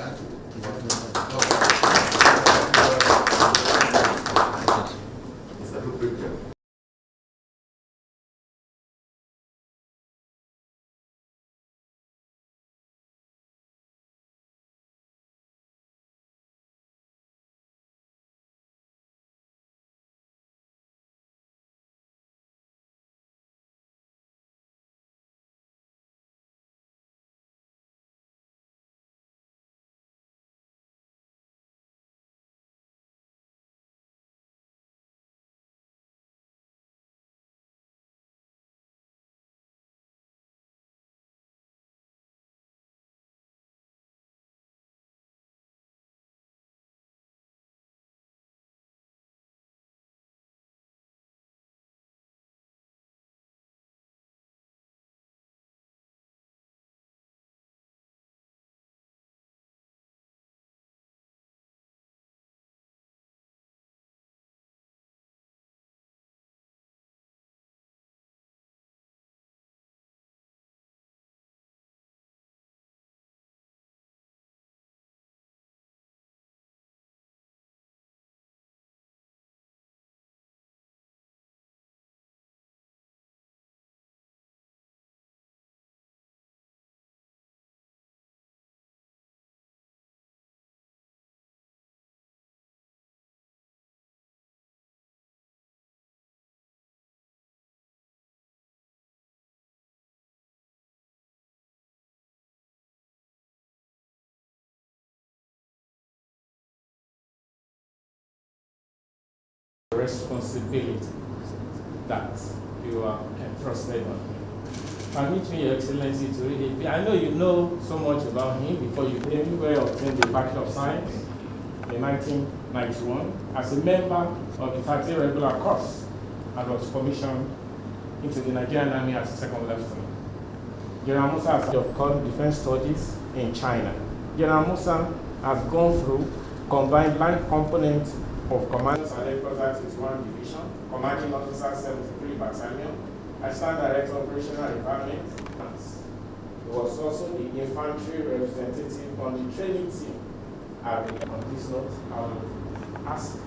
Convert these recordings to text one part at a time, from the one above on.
Thank you. Mr. Mgbeke. Responsibility that you are entrusted on him. Permit me, Your Excellency, to read it. I know you know so much about him before you came, where you obtained the Bachelor of Science in 1991 as a member of the 30 regular course and was commissioned into the Nigerian Army as a second lieutenant. General Musa has of defense studies in China. General Musa has gone through combined line component of Commanders and Headquarters is 1 Division, Commanding Officer 73 Battalion, Assistant Director Operational Department. He was also the infantry representative on the training team. On this note, I will ask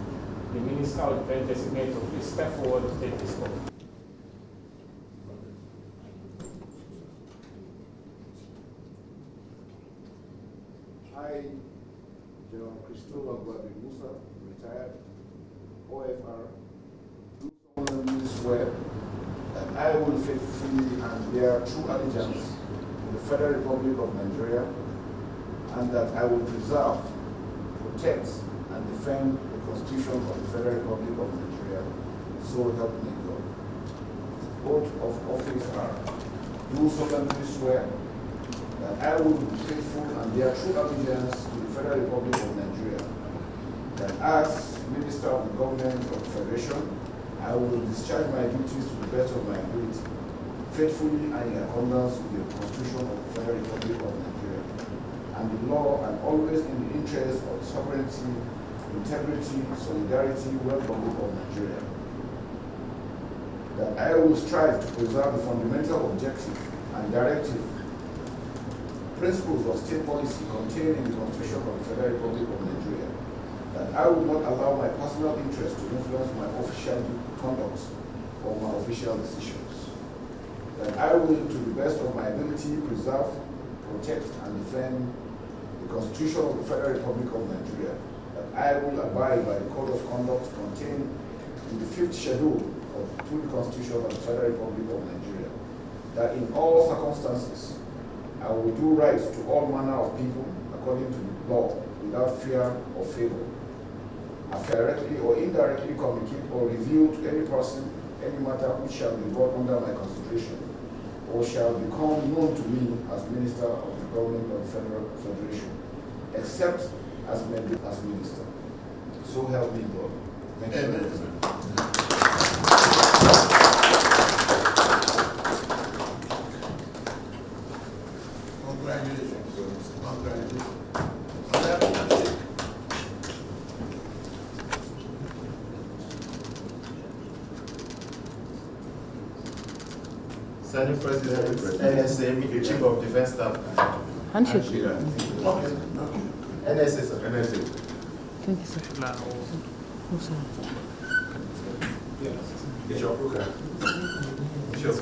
the Minister of Defense designate to please step forward to take this call. I, General Prof.Mgbeke Musa, retired OFR, do solemnly swear that I will faithfully and bear true allegiance to the Federal Republic of Nigeria, and that I will preserve, protect, and defend the Constitution of the Federal Republic of Nigeria. So help me God. Oath of office are: do solemnly swear that I will be faithful and bear true allegiance to the Federal Republic of Nigeria, that as Minister of the Government of the Federation, I will discharge my duties to the best of my ability, faithfully and in accordance with the Constitution of the Federal Republic of Nigeria, and the law, and always in the interest of sovereignty, integrity, solidarity, well-being of Nigeria. That I will strive to preserve the fundamental objective and directive principles of state policy contained in the Constitution of the Federal Republic of Nigeria. That I will not allow my personal interest to influence my official conduct or my official decisions. That I will, to the best of my ability, preserve, protect, and defend the Constitution of the Federal Republic of Nigeria. That I will abide by the Code of Conduct contained in the 5th schedule to the Constitution of the Federal Republic of Nigeria. That in all circumstances, I will do right to all manner of people according to the law, without fear or favor. I directly or indirectly communicate or reveal to any person any matter which shall be brought under my consideration, or shall become known to me as Minister of the Government of the Federal Federation, except as Minister. So help me God. Thank you. Congratulations. Congratulations. Senate President, NSA, Chief of Defense Staff. Handshake. Okay. NSA, sir. NSA. Thank you, sir. Musa. Bishop. Okay. Bishop.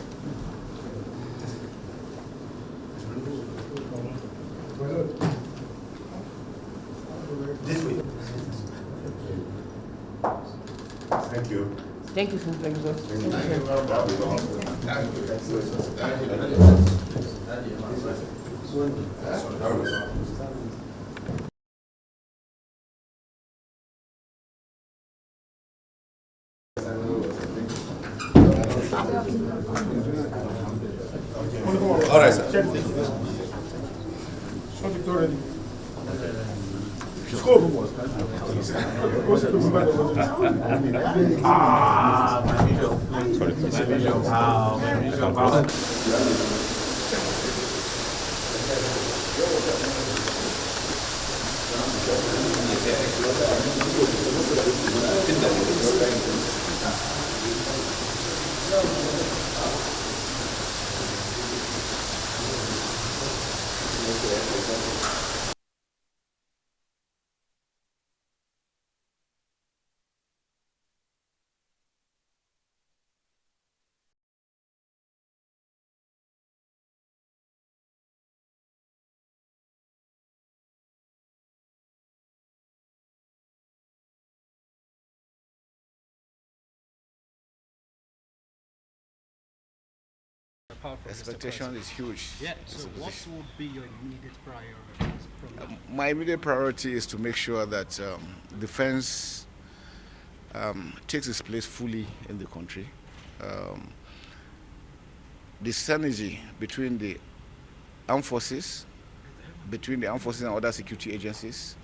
This way. Thank you. Thank you, sir. Thank you, sir. All right, sir. Expectation is huge. Yeah, so what would be your immediate priorities from that? My immediate priority is to make sure that defense takes its place fully in the country. The synergy between the armed forces, and other security agencies,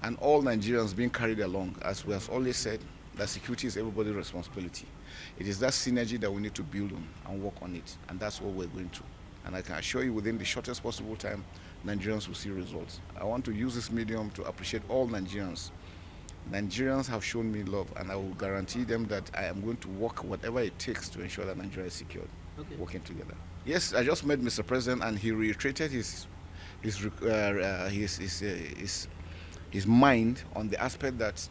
and all Nigerians being carried along, as we have always said, that security is everybody's responsibility. It is that synergy that we need to build on and work on it, and that's what we're going to. And I can assure you, within the shortest possible time, Nigerians will see results. I want to use this medium to appreciate all Nigerians. Nigerians have shown me love, and I will guarantee them that I am going to work whatever it takes to ensure that Nigeria is secured, working together. Yes, I just met Mr. President, and he reiterated his mind on the aspect that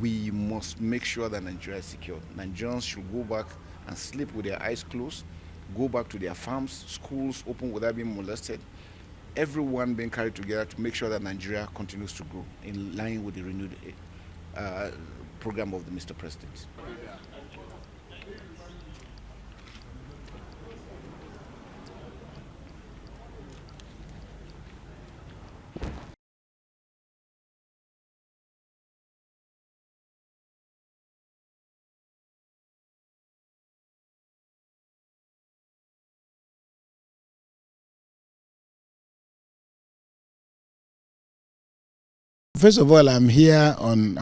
we must make sure that Nigeria is secure. Nigerians should go back and sleep with their eyes closed, go back to their farms, schools open without being molested, everyone being carried together to make sure that Nigeria continues to grow in line with the renewed program of the Mr. President. First of all, I'm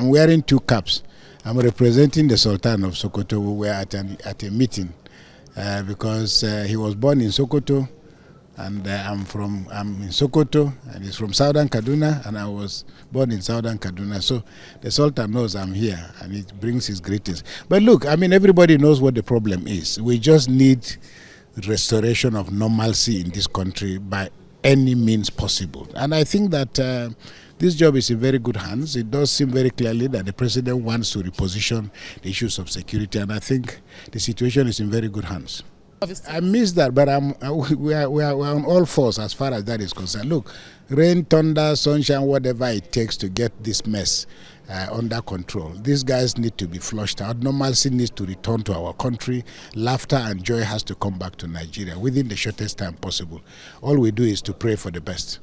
wearing two caps. I'm representing the Sultan of Sokoto. We were at a meeting because he was born in Sokoto, and I'm in Sokoto, and he's from Southern Kaduna, and I was born in Southern Kaduna. So the Sultan knows I'm here, and he brings his greetings. But look, I mean, everybody knows what the problem is. We just need restoration of normalcy in this country by any means possible. And I think that this job is in very good hands. It does seem very clearly that the president wants to reposition the issues of security, and I think the situation is in very good hands. I miss that, but we are on all fours as far as that is concerned. Look, rain, thunder, sunshine, whatever it takes to get this mess under control. These guys need to be flushed out. Normalcy needs to return to our country. Laughter and joy has to come back to Nigeria within the shortest time possible. All we do is to pray for the best.